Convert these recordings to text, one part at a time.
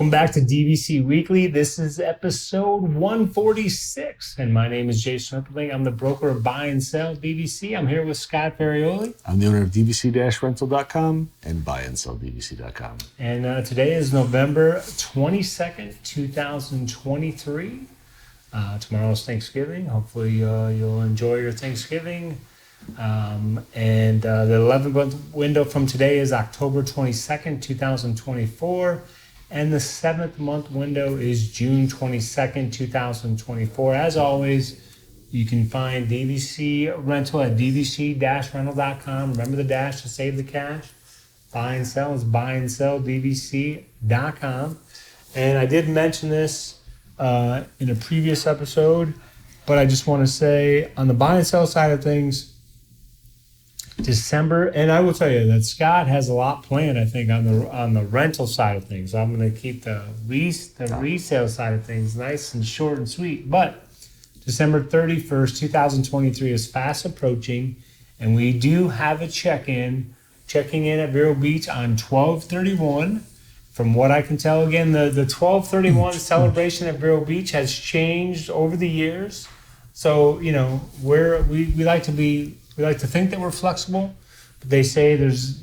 Welcome back to DVC Weekly. This is episode 146, and my name is Jason Ripperling. I'm the broker of Buy and Sell DVC. I'm here with Scott Ferrioli. I'm the owner of DVC-Rental.com and BuyandSellDVC.com. And today is November 22nd, 2023. Tomorrow's Thanksgiving. Hopefully you'll enjoy your Thanksgiving. The 11th window from today is October 22nd, 2024. And the 7th month window is June 22nd, 2024. As always, you can find DVC Rental at DVC-Rental.com. Remember the dash to save the cash. Buy and sell is BuyandSellDVC.com. And I did mention this in a previous episode, but I just want to say on the buy and sell side of things, December, and I will tell you that Scott has a lot planned, I think, on the rental side of things. I'm going to keep the resale side of things nice and short and sweet. But December 31st, 2023 is fast approaching, and we do have a checking in at Vero Beach on 12/31. From what I can tell, again, the 12/31 celebration at Vero Beach has changed over the years. So, you know, we like to think that we're flexible, but they say there's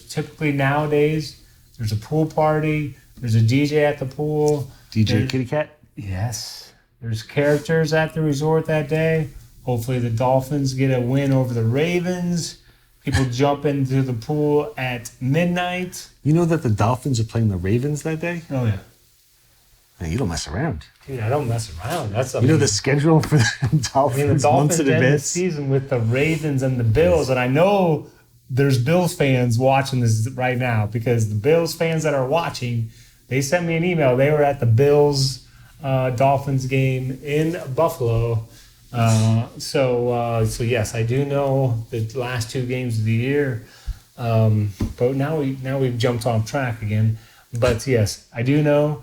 typically nowadays, there's a pool party, there's a DJ at the pool. DJ Kitty Cat? Yes. There's characters at the resort that day. Hopefully the Dolphins get a win over the Ravens. People jump into the pool at midnight. You know that the Dolphins are playing the Ravens that day? Oh, yeah. Man, you don't mess around. Dude, I don't mess around. You know the schedule for the Dolphins, the months in end the advance? season with the Ravens and the Bills, and I know there's Bills fans watching this right now because the Bills fans that are watching, they sent me an email. They were at the Bills Dolphins game in Buffalo. So yes, I do know the last two games of the year, but now we've jumped off track again. But yes, I do know.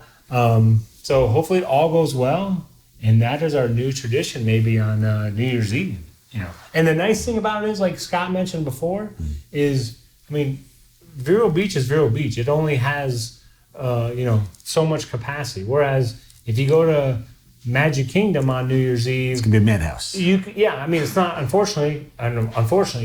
So hopefully it all goes well, and that is our new tradition maybe on New Year's Eve. You know, and the nice thing about it is, like Scott mentioned before, is Vero Beach is Vero Beach. It only has so much capacity. Whereas if you go to Magic Kingdom on New Year's Eve, it's gonna be a madhouse. It's not. Unfortunately,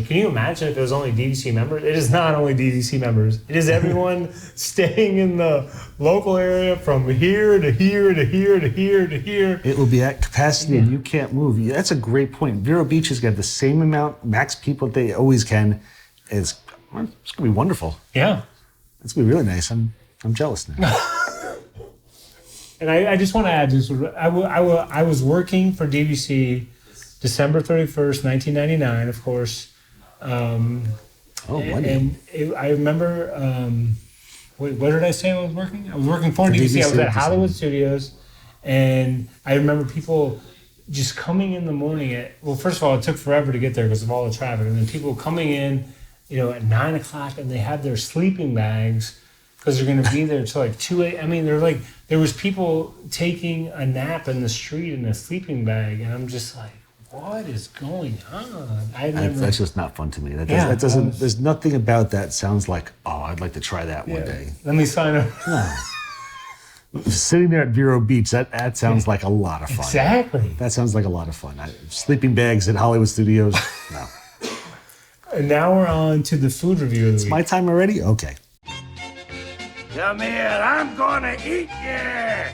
can you imagine if it was only DVC members? It is not only DVC members. It is everyone staying in the local area from here to here to here to here to here. It will be at capacity and you can't move. That's a great point. Vero Beach has got the same amount max people that they always can. It's gonna be wonderful. Yeah, it's gonna be really nice. I'm jealous now. And I just want to add, I was working for DVC December 31st, 1999, of course. And I remember, what did I say I was working? I was working for DVC. I was at Hollywood Studios, and I remember people just coming in the morning first of all, it took forever to get there because of all the traffic, and then people coming in, at 9 o'clock, and they had their sleeping bags because they're going to be there until like 2 a.m. I mean, there was people taking a nap in the street in a sleeping bag, and I'm just like, what is going on? That's just not fun to me. That doesn't. There's nothing about that sounds like, oh, I'd like to try that one day. Let me sign up. No. Sitting there at Vero Beach, that sounds like a lot of fun. Exactly. That sounds like a lot of fun. Sleeping bags at Hollywood Studios, no. And now we're on to the food review of the week. It's my time already? Okay. Come here, I'm gonna eat you!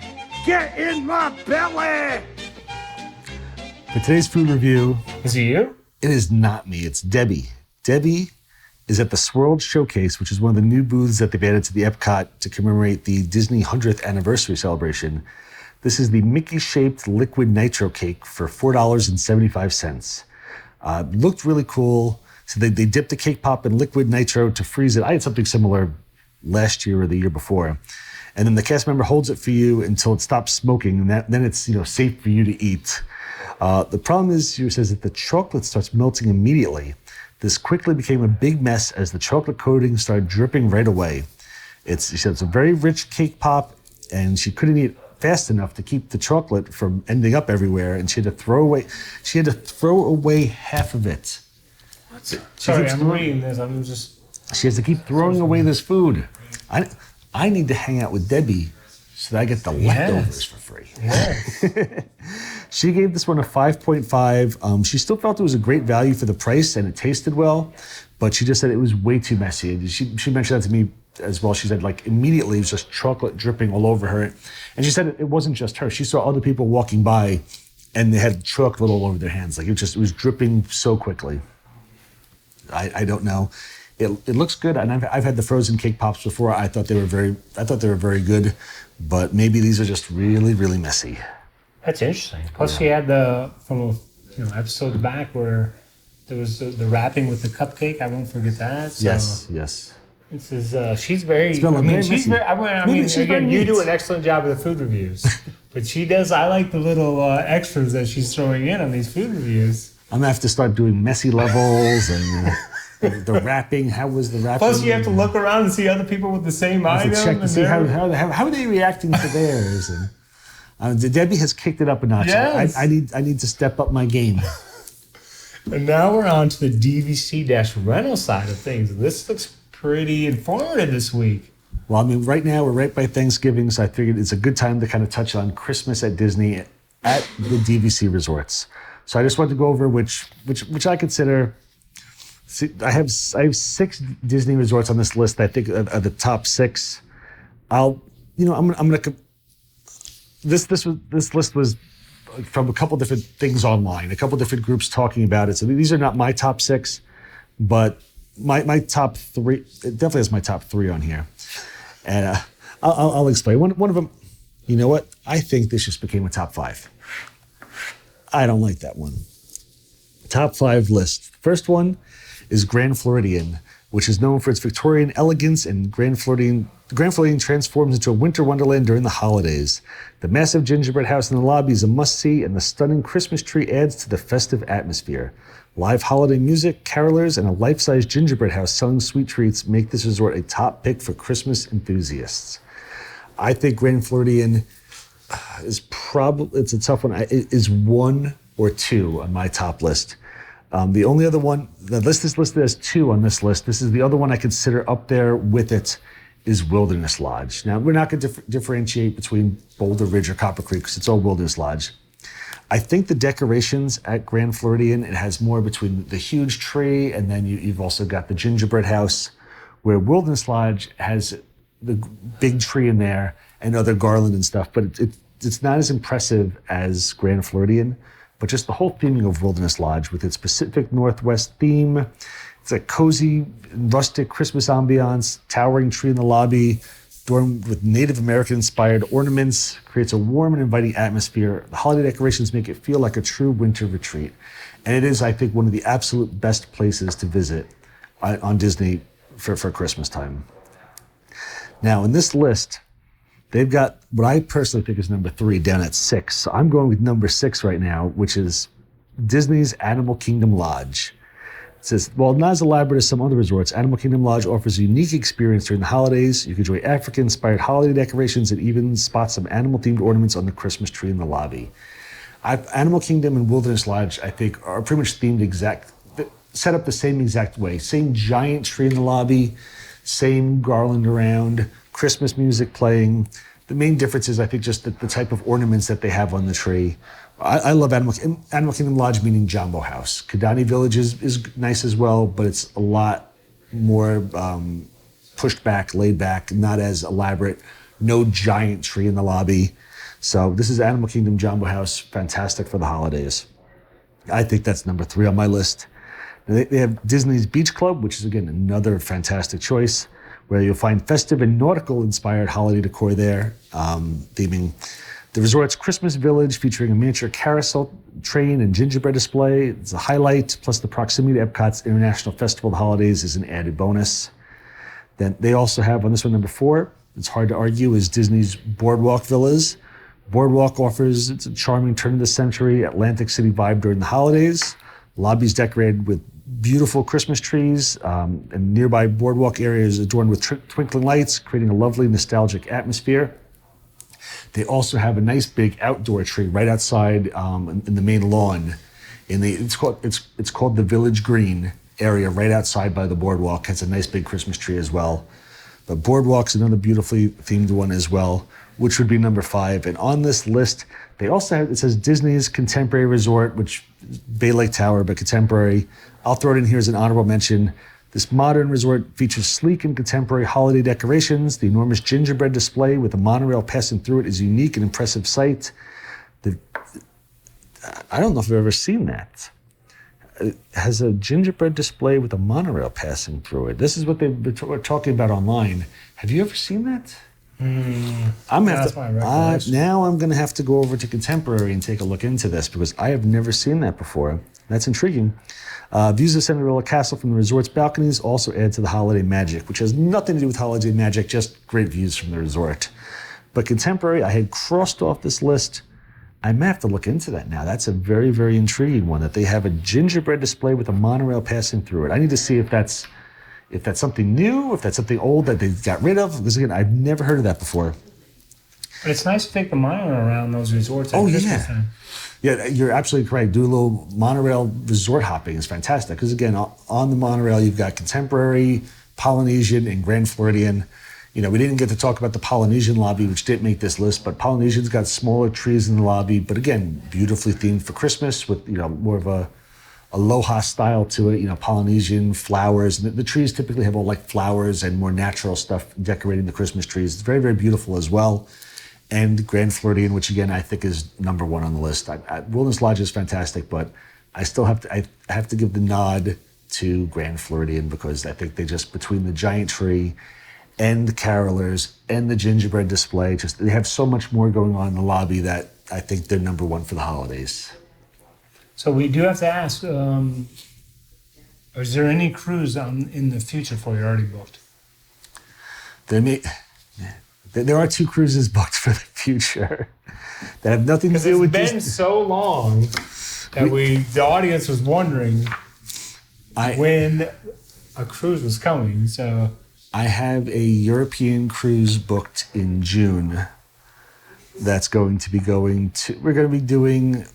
Get in my belly! For today's food review... Is it you? It is not me, it's Debbie. Debbie is at the Swirled Showcase, which is one of the new booths that they've added to the Epcot to commemorate the Disney 100th anniversary celebration. This is the Mickey-shaped liquid nitro cake for $4.75. Looked really cool. So they dipped the cake pop in liquid nitro to freeze it. I had something similar last year or the year before. And then the cast member holds it for you until it stops smoking, and then it's safe for you to eat. The problem is, she says that the chocolate starts melting immediately. This quickly became a big mess as the chocolate coating started dripping right away. She said it's a very rich cake pop, and she couldn't eat fast enough to keep the chocolate from ending up everywhere, and she had to throw away half of it. Sorry, I'm reading this. She has to keep throwing away this food. I need to hang out with Debbie so that I get the leftovers for free. Yes. She gave this one a 5.5. She still felt it was a great value for the price and it tasted well, but she just said it was way too messy. She mentioned that to me as well. She said like immediately it was just chocolate dripping all over her. And she said it wasn't just her. She saw other people walking by and they had chocolate all over their hands. Like it was dripping so quickly. I don't know. It looks good, and I've had the frozen cake pops before. I thought they were very good, but maybe these are just really, really messy. That's interesting. Plus, she had from episode back where there was the wrapping with the cupcake. I won't forget that. So Yes. This is she's very. She's very she's messy. very. I mean, she's again, very you neat. do an excellent job with the food reviews, but she does. I like the little extras that she's throwing in on these food reviews. I'm gonna have to start doing messy levels and the wrapping. How was the wrapping? Plus, you have to look around and see other people with the same I have item. to check to and see they're- how are they reacting to theirs. And Debbie has kicked it up a notch. Yes. I need to step up my game. And now we're on to the DVC-Rental side of things. This looks pretty informative this week. Well, I mean, right now we're right by Thanksgiving, so I figured it's a good time to kind of touch on Christmas at Disney at the DVC resorts. So I just wanted to go over which I consider. See, I have 6 Disney resorts on this list that I think are the top 6. I'm gonna. This list was from a couple different things online, a couple different groups talking about it. So these are not my top 6, but my top 3. It definitely has my top 3 on here, and I'll explain. One of them, you know what? I think this just became a top 5. I don't like that one. Top 5 list. First one is Grand Floridian, which is known for its Victorian elegance, and Grand Floridian transforms into a winter wonderland during the holidays. The massive gingerbread house in the lobby is a must-see, and the stunning Christmas tree adds to the festive atmosphere. Live holiday music, carolers, and a life-size gingerbread house selling sweet treats make this resort a top pick for Christmas enthusiasts. I think Grand Floridian it's a tough one. It is 1 or 2 on my top list. The only other one, the list is listed as 2 on this list. This is the other one I consider up there with it, is Wilderness Lodge. Now, we're not going to differentiate between Boulder Ridge or Copper Creek because it's all Wilderness Lodge. I think the decorations at Grand Floridian, it has more between the huge tree and then you've also got the gingerbread house, where Wilderness Lodge has the big tree in there and other garland and stuff, but it's not as impressive as Grand Floridian. But just the whole theming of Wilderness Lodge with its Pacific Northwest theme, it's a cozy, rustic Christmas ambiance, towering tree in the lobby, adorned with Native American-inspired ornaments, creates a warm and inviting atmosphere. The holiday decorations make it feel like a true winter retreat. And it is, I think, one of the absolute best places to visit on Disney for Christmas time. Now, in this list, they've got what I personally think is number 3 down at 6. So I'm going with number 6 right now, which is Disney's Animal Kingdom Lodge. It says, while not as elaborate as some other resorts, Animal Kingdom Lodge offers a unique experience during the holidays. You can enjoy African-inspired holiday decorations and even spot some animal-themed ornaments on the Christmas tree in the lobby. Animal Kingdom and Wilderness Lodge, I think, are pretty much set up the same exact way. Same giant tree in the lobby, same garland around, Christmas music playing. The main difference is, I think, just the type of ornaments that they have on the tree. I love Animal Kingdom Lodge, meaning Jumbo House. Kidani Village is nice as well, but it's a lot more pushed back, laid back, not as elaborate. No giant tree in the lobby. So this is Animal Kingdom Jumbo House, fantastic for the holidays. I think that's number 3 on my list. They have Disney's Beach Club, which is, again, another fantastic choice, where you'll find festive and nautical-inspired holiday decor there, theming the resort's Christmas Village, featuring a miniature carousel train and gingerbread display. It's a highlight, plus the proximity to Epcot's International Festival of the Holidays is an added bonus. Then they also have, on this one, number 4, it's hard to argue, is Disney's Boardwalk Villas. Boardwalk offers it's a charming turn-of-the-century Atlantic City vibe during the holidays. Lobbies decorated with beautiful Christmas trees, and nearby boardwalk areas adorned with twinkling lights, creating a lovely nostalgic atmosphere. They also have a nice big outdoor tree right outside in the main lawn. It's called the Village Green area right outside by the boardwalk. It's a nice big Christmas tree as well. But Boardwalk's another beautifully themed one as well, which would be number 5. And on this list, they also have, it says Disney's Contemporary Resort, which is Bay Lake Tower, but contemporary. I'll throw it in here as an honorable mention. This modern resort features sleek and contemporary holiday decorations. The enormous gingerbread display with a monorail passing through it is a unique and impressive sight. I don't know if I've ever seen that. It has a gingerbread display with a monorail passing through it. This is what they've been talking about online. Have you ever seen that? Now I'm going to have to go over to Contemporary and take a look into this because I have never seen that before. That's intriguing. Views of Cinderella Castle from the resort's balconies also add to the holiday magic, which has nothing to do with holiday magic, just great views from the resort. But Contemporary, I had crossed off this list. I may have to look into that now. That's a very, very intriguing one, that they have a gingerbread display with a monorail passing through it. I need to see if that's something new, if that's something old that they got rid of. Because again, I've never heard of that before. But it's nice to take the monorail around those resorts. Yeah, you're absolutely correct. Do a little monorail resort hopping is fantastic. Because again, on the monorail, you've got Contemporary, Polynesian, and Grand Floridian. You know, we didn't get to talk about the Polynesian lobby, which didn't make this list, but Polynesian's got smaller trees in the lobby, but again, beautifully themed for Christmas with, you know, more of a aloha style to it, you know, Polynesian flowers. The trees typically have all like flowers and more natural stuff decorating the Christmas trees. It's very, very beautiful as well. And Grand Floridian, which again, I think is number 1 on the list. Wilderness Lodge is fantastic, but I still have to give the nod to Grand Floridian because I think they just, between the giant tree and the carolers and the gingerbread display, just they have so much more going on in the lobby that I think they're number 1 for the holidays. So we do have to ask, is there any cruise in the future for you already booked? There are 2 cruises booked for the future that have nothing to do with this. It's been so long that the audience was wondering when a cruise was coming. So I have a European cruise booked in June. That's going to be we're going to be doing.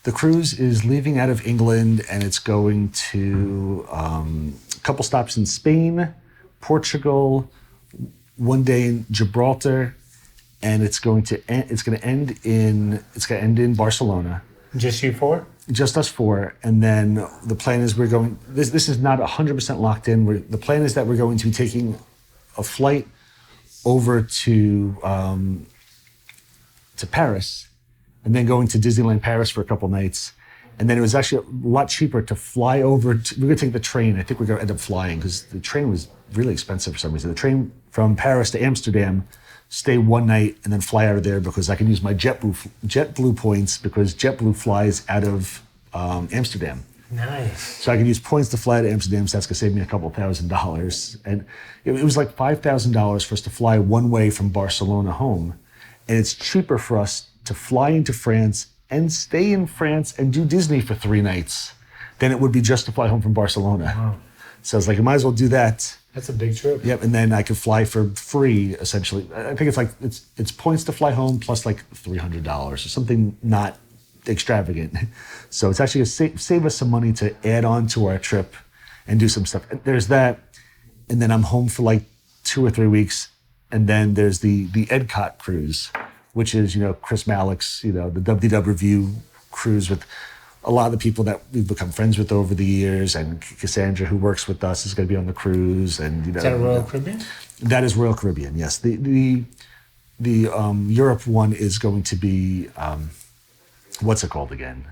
The cruise is leaving out of England and it's going to a couple stops in Spain, Portugal, 1 day in Gibraltar, and it's going to end in Barcelona. Just you 4? Just us 4, and then the plan is we're going. This is not 100% locked in. The plan is that we're going to be taking a flight over to Paris, and then going to Disneyland Paris for a couple nights. And then it was actually a lot cheaper to fly over. We're going to take the train. I think we're going to end up flying because the train was really expensive for some reason. The train from Paris to Amsterdam, stay 1 night, and then fly out of there because I can use my JetBlue points because JetBlue flies out of Amsterdam. Nice. So I can use points to fly to Amsterdam, so that's going to save me a couple $1,000. And it was like $5,000 for us to fly one way from Barcelona home. And it's cheaper for us to fly into France and stay in France and do Disney for 3 nights than it would be just to fly home from Barcelona. Wow. So I was like, I might as well do that. That's a big trip. Yep, and then I could fly for free, essentially. I think it's like, it's points to fly home plus like $300 or something not extravagant. So it's actually going to save us some money to add on to our trip and do some stuff. There's that, and then I'm home for like 2 or 3 weeks, and then there's the Epcot cruise, which is, Chris Malick's, the WW cruise with a lot of the people that we've become friends with over the years, and Cassandra, who works with us, is going to be on the cruise. And is that Royal Caribbean? That is Royal Caribbean, yes. The Europe one is going to be what's it called again?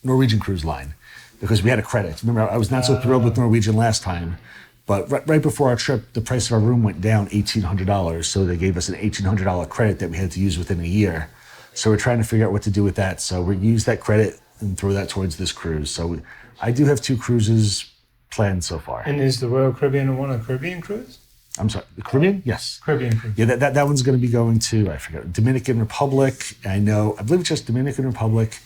Norwegian Cruise Line, because we had a credit. Remember, I was not so thrilled with Norwegian last time, but right before our trip, the price of our room went down $1,800. So they gave us an $1,800 credit that we had to use within a year. So we're trying to figure out what to do with that. So we use that credit and throw that towards this cruise. So I do have 2 cruises planned so far. And is the Royal Caribbean one a Caribbean cruise? I'm sorry, the Caribbean? Yes. Caribbean cruise. Yeah, that one's going to be going to, I forget, Dominican Republic. I believe it's just Dominican Republic,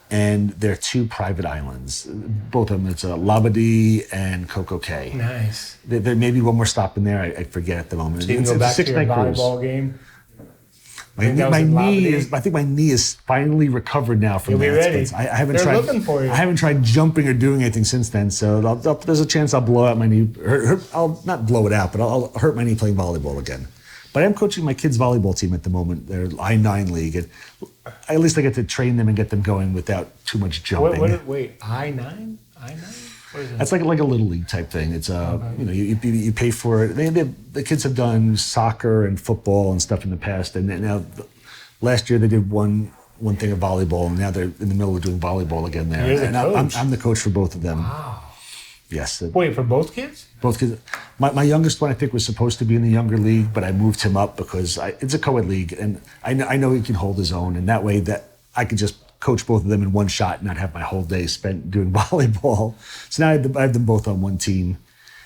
and there are 2 private islands. Both of them, it's Labadee and Coco Cay. Nice. There may be one more stop in there, I forget at the moment. So you can go back to your volleyball game? I think my knee is finally recovered now from that. You'll be ready. I haven't They're tried. looking for you. I haven't tried jumping or doing anything since then. So there's a chance I'll blow out my knee. I'll not blow it out, but I'll hurt my knee playing volleyball again. But I am coaching my kids' volleyball team at the moment. They're I-9 league. And at least I get to train them and get them going without too much jumping. Wait, I-9? I-9? What is that? That's like a little league type thing. It's you pay for it. The kids have done soccer and football and stuff in the past, and now last year they did one thing of volleyball, and now they're in the middle of doing volleyball again there. You're the coach. I'm the coach for both of them. Wow. Yes. Wait, for both kids? Both kids. My youngest one, I think, was supposed to be in the younger league, but I moved him up because it's a co-ed league, and I know he can hold his own, and that way that I could just coach both of them in one shot and not have my whole day spent doing volleyball. So now I have them both on one team.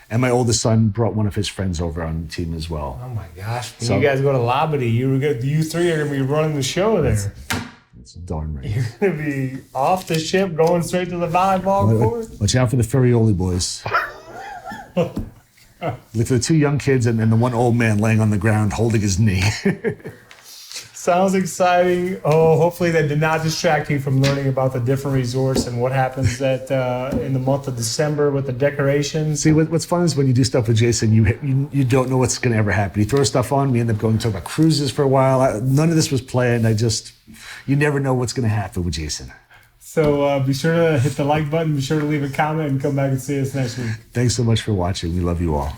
And my oldest son brought one of his friends over on the team as well. Oh my gosh. When So- you guys go to Labadee, you three are going to be running the show there. That's darn right. You're going to be off the ship, going straight to the volleyball court. Watch out for the Ferrioli boys. Look for the two young kids and the one old man laying on the ground holding his knee. Sounds exciting. Oh, hopefully that did not distract you from learning about the different resorts and what happens in the month of December with the decorations. See, what's fun is when you do stuff with Jason, you don't know what's going to ever happen. He throws stuff on, we end up going to talk about cruises for a while. None of this was planned. You never know what's going to happen with Jason. So be sure to hit the like button, be sure to leave a comment, and come back and see us next week. Thanks so much for watching. We love you all.